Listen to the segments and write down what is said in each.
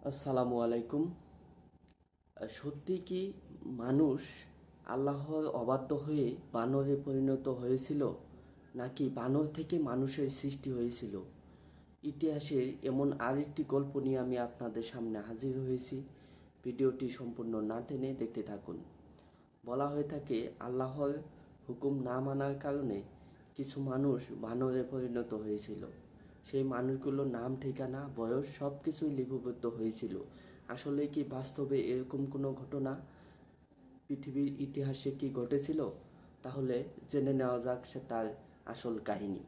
আসসালামু আলাইকুম। সত্যি কি মানুষ আল্লাহর অবাধ্য হয়ে বানরে পরিণত হয়েছিল, নাকি বানর থেকে মানুষের সৃষ্টি হয়েছিল? ইতিহাসের এমন আরেকটি গল্প নিয়ে আমি আপনাদের সামনে হাজির হয়েছি। ভিডিওটি সম্পূর্ণ না টেনে দেখতে থাকুন। বলা হয়ে থাকে আল্লাহর হুকুম না মানার কারণে কিছু মানুষ বানরে পরিণত হয়েছিল। সেই মানুষগুলোর নাম, ঠিকানা, বয়স সব কিছুই লিপিবদ্ধ হয়েছিল। আসলে কি বাস্তবে এরকম কোনো ঘটনা পৃথিবীর ইতিহাসে কি ঘটেছিল? তাহলে জেনে নেওয়া যাক সে তার আসল কাহিনী।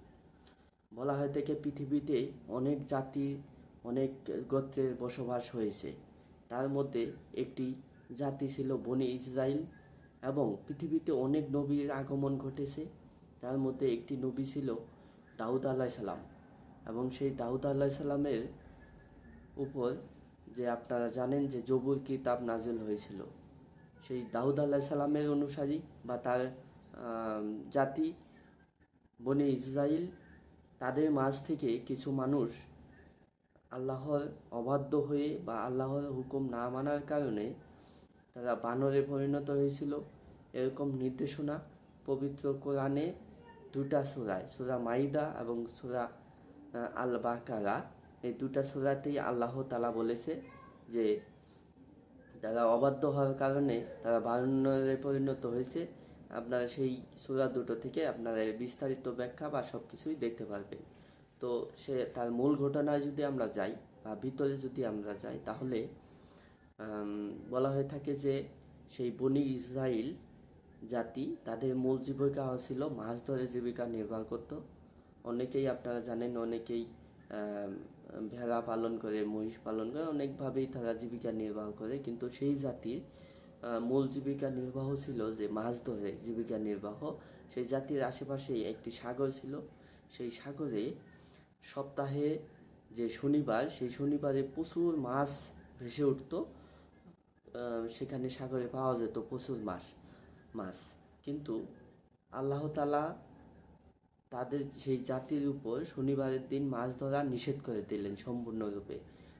বলা হয়ে থাকে পৃথিবীতে অনেক জাতি, অনেক গোত্রের বসবাস হয়েছে। তার মধ্যে একটি জাতি ছিল বনি ইসরাইল, এবং পৃথিবীতে অনেক নবীর আগমন ঘটেছে। তার মধ্যে একটি নবী ছিল দাউদ আলাইসাল্লাম, এবং সেই দাউদ আলাইসাল্লামের উপর যে আপনারা জানেন যে জবুর কিতাব নাজিল হয়েছিল। সেই দাউদ আলাইসাল্লামের অনুসারী বা তার জাতি বনি ইসরাইল, তাদের মাঝ থেকে কিছু মানুষ আল্লাহর অবাধ্য হয়ে বা আল্লাহর হুকুম না মানার কারণে তারা বানরে পরিণত হয়েছিল। এরকম নির্দেশনা পবিত্র কোরআনে দুটা সূরায়, সূরা মাইদা এবং সূরা আল বাকারা, এই দুটা সূরাতেই আল্লাহ তাআলা বলেছে যে তারা অবাধ্য হওয়ার কারণে তারা বানরে পরিণত হয়েছে। আপনারা সেই সূরা দুটো থেকে আপনারা বিস্তারিত ব্যাখ্যা বা সব কিছুই দেখতে পারবেন। তো সে তার মূল ঘটনায় যদি আমরা যাই বা ভিতরে যদি আমরা যাই, তাহলে বলা হয়ে থাকে যে সেই বনি ইসরাইল জাতি, তাদের মূল জীবিকা ছিল মাছ ধরে জীবিকা নির্বাহ করত। অনেকেই আপনারা জানেন, অনেকেই ভেড়া পালন করে, মহিষ পালন করে, অনেকভাবেই তারা জীবিকা নির্বাহ করে। কিন্তু সেই জাতির মূল জীবিকা নির্বাহ ছিল যে মাছ ধরে জীবিকা নির্বাহ। সেই জাতির আশেপাশে একটি সাগর ছিল। সেই সাগরে সপ্তাহে যে শনিবার, সেই শনিবারে প্রচুর মাছ ভেসে উঠত। সেখানে সাগরে পাওয়া যেত প্রচুর মাছ। কিন্তু আল্লাহ তাআলা তাদের সেই জাতির উপর শনিবারের দিন মাছ ধরা নিষেধ করে দিলেন সম্পূর্ণরূপে।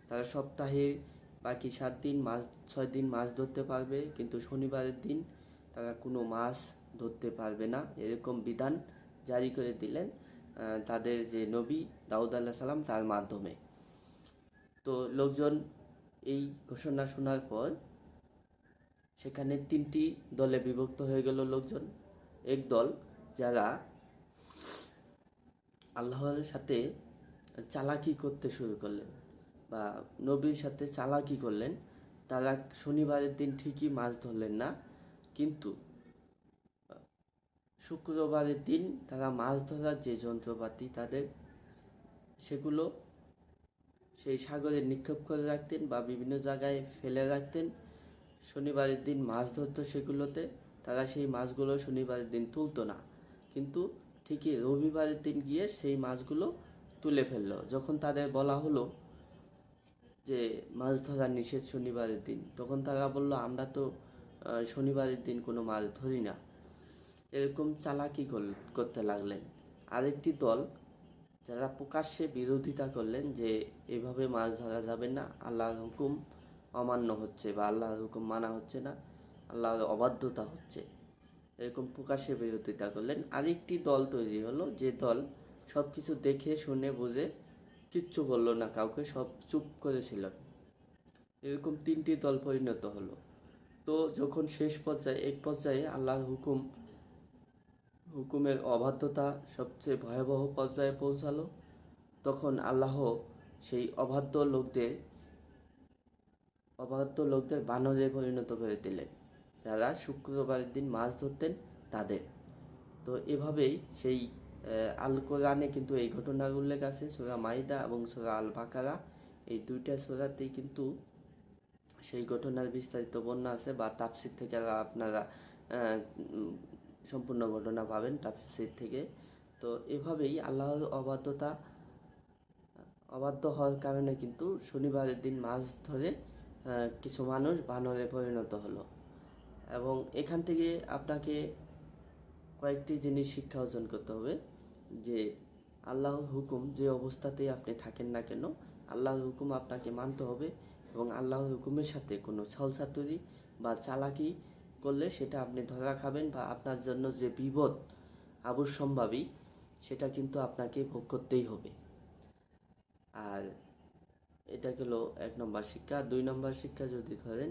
তারা সপ্তাহে বাকি 7 দিন মাছ, 6 দিন মাছ ধরতে পারবে, কিন্তু শনিবারের দিন তারা কোনো মাছ ধরতে পারবে না, এরকম বিধান জারি করে দিলেন তাদের যে নবী দাউদ আলাইহিস সালাম তার মাধ্যমে। তো লোকজন এই ঘোষণা শোনার পর সেখানে 3টি দলে বিভক্ত হয়ে গেল লোকজন। এক দল যারা আল্লাহর সাথে চালাকি করতে শুরু করলেন বা নবীর সাথে চালাকি করলেন। তারা শনিবারের দিন ঠিকই মাছ ধরলেন না, কিন্তু শুক্রবারের দিন তারা মাছ ধরার যে যন্ত্রপাতি তাদের, সেগুলো সেই সাগরে নিক্ষেপ করে রাখতেন বা বিভিন্ন জায়গায় ফেলে রাখতেন। শনিবারের দিন মাছ ধরতো সেগুলোতে, তারা সেই মাছগুলো শনিবারের দিন তুলতো না, কিন্তু ঠিকই রবিবারের দিন গিয়ে সেই মাছগুলো তুলে ফেললো। যখন তাদের বলা হলো যে মাছ ধরা নিষেধ শনিবারের দিন, তখন তারা বলল আমরা তো শনিবারের দিন কোনো মাছ ধরি না। এরকম চালাকি করতে লাগলেন। আরেকটি দল যারা প্রকাশ্যে বিরোধিতা করলেন যে এভাবে মাছ ধরা যাবে না, আল্লাহর হুকুম অমান্য হচ্ছে বা আল্লাহর হুকুম মানা হচ্ছে না, আল্লাহর অবাধ্যতা হচ্ছে, এরকম প্রকাশ্যে বিরোধিতা করলেন। আরেকটি দল তৈরি হলো, যে দল সব কিছু দেখে শুনে বুঝে কিচ্ছু বললো না কাউকে, সব চুপ করেছিল। এরকম 3টি দল পরিণত হলো। তো যখন শেষ পর্যায়ে, এক পর্যায়ে আল্লাহর হুকুমের অবাধ্যতা সবচেয়ে ভয়াবহ পর্যায়ে পৌঁছালো, তখন আল্লাহ সেই অবাধ্য লোকদের বানরে পরিণত করে দিলেন, যারা শুক্রবারের দিন মাছ ধরতেন তাদের। তো এভাবেই সেই আল কোরআনে কিন্তু এই ঘটনার উল্লেখ আছে, সূরা মাইদা এবং সূরা আল বাকারা, এই দুইটা সূরাতেই কিন্তু সেই ঘটনার বিস্তারিত বর্ণনা আছে, বা তাফসির থেকে আপনারা সম্পূর্ণ ঘটনা পাবেন তাফসির থেকে। তো এভাবেই আল্লাহর অবাধ্য হওয়ার কারণে কিন্তু শনিবারের দিন মাছ ধরে কিছু মানুষ বানরে পরিণত হলো। এবং এখান থেকে আপনাকে কয়েকটি জিনিস শিক্ষা অর্জন করতে হবে, যে আল্লাহর হুকুম যে অবস্থাতেই আপনি থাকেন না কেন, আল্লাহর হুকুম আপনাকে মানতে হবে। এবং আল্লাহর হুকুমের সাথে কোনো ছলচাতুরি বা চালাকি করলে সেটা আপনি ধরা খাবেন, বা আপনার জন্য যে বিপদ অবশ্যম্ভাবী সেটা কিন্তু আপনাকে ভোগ করতেই হবে। আর এটা গেল 1 নম্বর শিক্ষা। 2 নম্বর শিক্ষা যদি ধরেন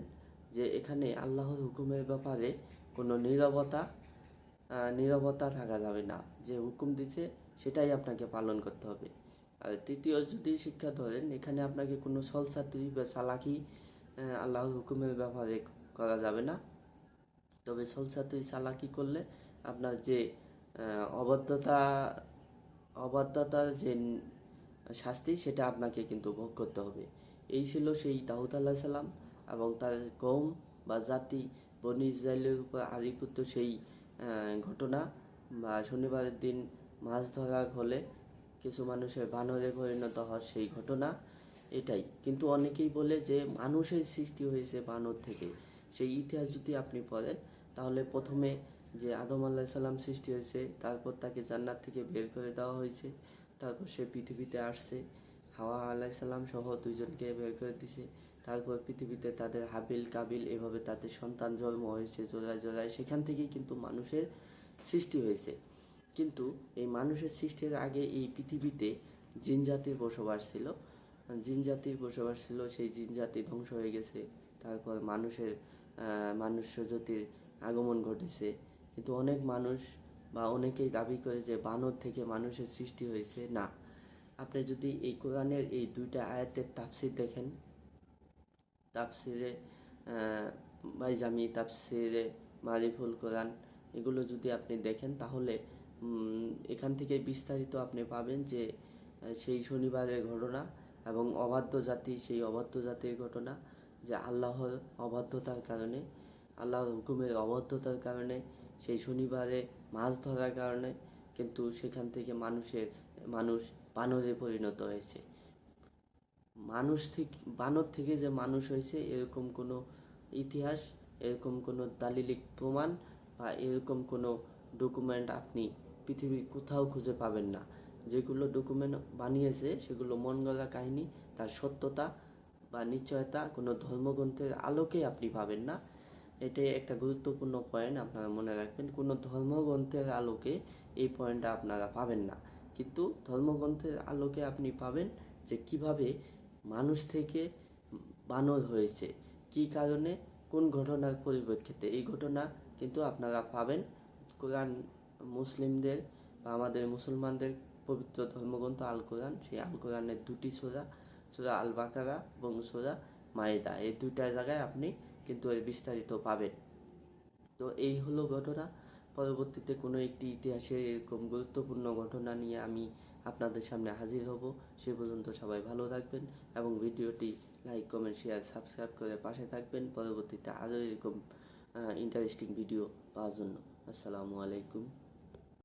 যে এখানে আল্লাহর হুকুমের ব্যাপারে কোনো নীরবতা থাকা যাবে না, যে হুকুম দিচ্ছে সেটাই আপনাকে পালন করতে হবে। আর তৃতীয় যদি শিক্ষা ধরেন, এখানে আপনাকে কোনো ছলচাতুরি বা চালাকি আল্লাহর হুকুমের ব্যাপারে করা যাবে না। তবে ছলচাতুরি চালাকি করলে আপনার যে অবাধ্যতা অবাধ্যতার যে শাস্তি সেটা আপনাকে কিন্তু ভোগ করতে হবে। এই ছিল সেই দাউদ আলাহ সাল্লাম এবং তার কওম বা জাতি বনি ইসরায়েলের উপর আধিপত্য সেই ঘটনা, বা শনিবারের দিন মাছ ধরার ফলে কিছু মানুষের বানরে পরিণত হওয়ার সেই ঘটনা। এটাই কিন্তু অনেকেই বলে যে মানুষের সৃষ্টি হয়েছে বানর থেকে। সেই ইতিহাস যদি আপনি পড়েন তাহলে প্রথমে যে আদম আলাহ সাল্লাম সৃষ্টি হয়েছে, তারপর তাকে জান্নাত থেকে বের করে দেওয়া হয়েছে, তারপর সে পৃথিবীতে আসছে, হাওয়া আলাহ সাল্লাম সহ 2জনকে বের করে দিছে, তারপর পৃথিবীতে তাদের হাবিল কাবিল এভাবে তাদের সন্তান জন্ম হয়েছে জোড়ায় জোড়ায়, সেখান থেকেই কিন্তু মানুষের সৃষ্টি হয়েছে। কিন্তু এই মানুষের সৃষ্টির আগে এই পৃথিবীতে জিন জাতির বসবাস ছিল। সেই জিন জাতি ধ্বংস হয়ে গেছে। তারপর মনুষ্য জাতির আগমন ঘটেছে। কিন্তু অনেক মানুষ বা অনেকেই দাবি করে যে বানর থেকে মানুষের সৃষ্টি হয়েছে। না, আপনি যদি এই কোরআনের এই 2টা আয়াতের তাফসির দেখেন, তাফসিরে বাইজামি, তাফসিরে মারিফুল কোরআন, এগুলো যদি আপনি দেখেন তাহলে এখান থেকে বিস্তারিত আপনি পাবেন যে সেই শনিবারের ঘটনা এবং সেই অবাধ্য জাতির ঘটনা, যে আল্লাহর অবাধ্যতার কারণে, আল্লাহর হুকুমের অবাধ্যতার কারণে, সেই শনিবারে মাছ ধরার কারণে কিন্তু সেখান থেকে মানুষ বানরে পরিণত হয়েছে। বানর থেকে যে মানুষ হয়েছে এরকম কোনো ইতিহাস, এরকম কোনো দালিলিক প্রমাণ বা এরকম কোনো ডকুমেন্ট আপনি পৃথিবীর কোথাও খুঁজে পাবেন না। যেগুলো ডকুমেন্ট বানিয়েছে সেগুলো মন গড়া কাহিনী, তার সত্যতা বা নিশ্চয়তা কোনো ধর্মগ্রন্থের আলোকে আপনি পাবেন না। এটাই একটা গুরুত্বপূর্ণ পয়েন্ট, আপনারা মনে রাখবেন। কোনো ধর্মগ্রন্থের আলোকে এই পয়েন্টটা আপনারা পাবেন না, কিন্তু ধর্মগ্রন্থের আলোকে আপনি পাবেন যে কিভাবে মানুষ থেকে বানর হয়েছে, কি কারণে, কোন ঘটনার পরিপ্রেক্ষিতে। এই ঘটনা কিন্তু আপনারা পাবেন কোরআন, মুসলিমদের বা আমাদের মুসলমানদের পবিত্র ধর্মগ্রন্থ আল কোরআন। সেই আল কোরআনের 2টি সূরা, সূরা আল বাকারা এবং সূরা মায়েদা, এই 2টা জায়গায় আপনি কিন্তু এর বিস্তারিত পাবেন। তো এই হলো ঘটনা। পরবর্তীতে কোনো একটি ইতিহাসের এরকম গুরুত্বপূর্ণ ঘটনা নিয়ে আমি আপনাদের সামনে হাজির হব। সে পর্যন্ত সবাই ভালো থাকবেন এবং ভিডিওটি লাইক, কমেন্ট, শেয়ার, সাবস্ক্রাইব করে পাশে থাকবেন পরবর্তীতে আরও এরকম ইন্টারেস্টিং ভিডিও পাওয়ার জন্য। আসসালামু আলাইকুম।